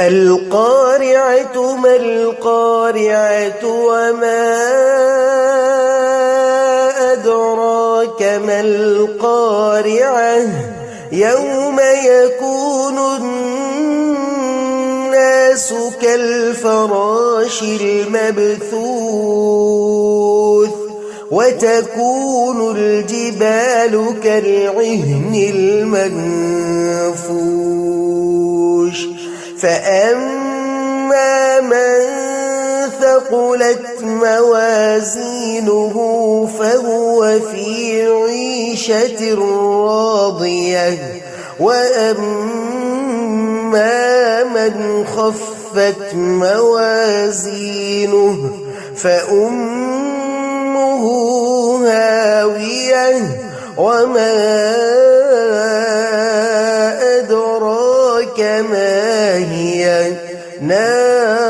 القارعة ما القارعة وما أدراك ما القارعة يوم يكون الناس كالفراش المبثوث وتكون الجبال كالعهن المنفوش فأما من ثقلت موازينه فهو في عيشة راضية وأما من خفت موازينه فأمه هاوية وما أدراك ما هي نار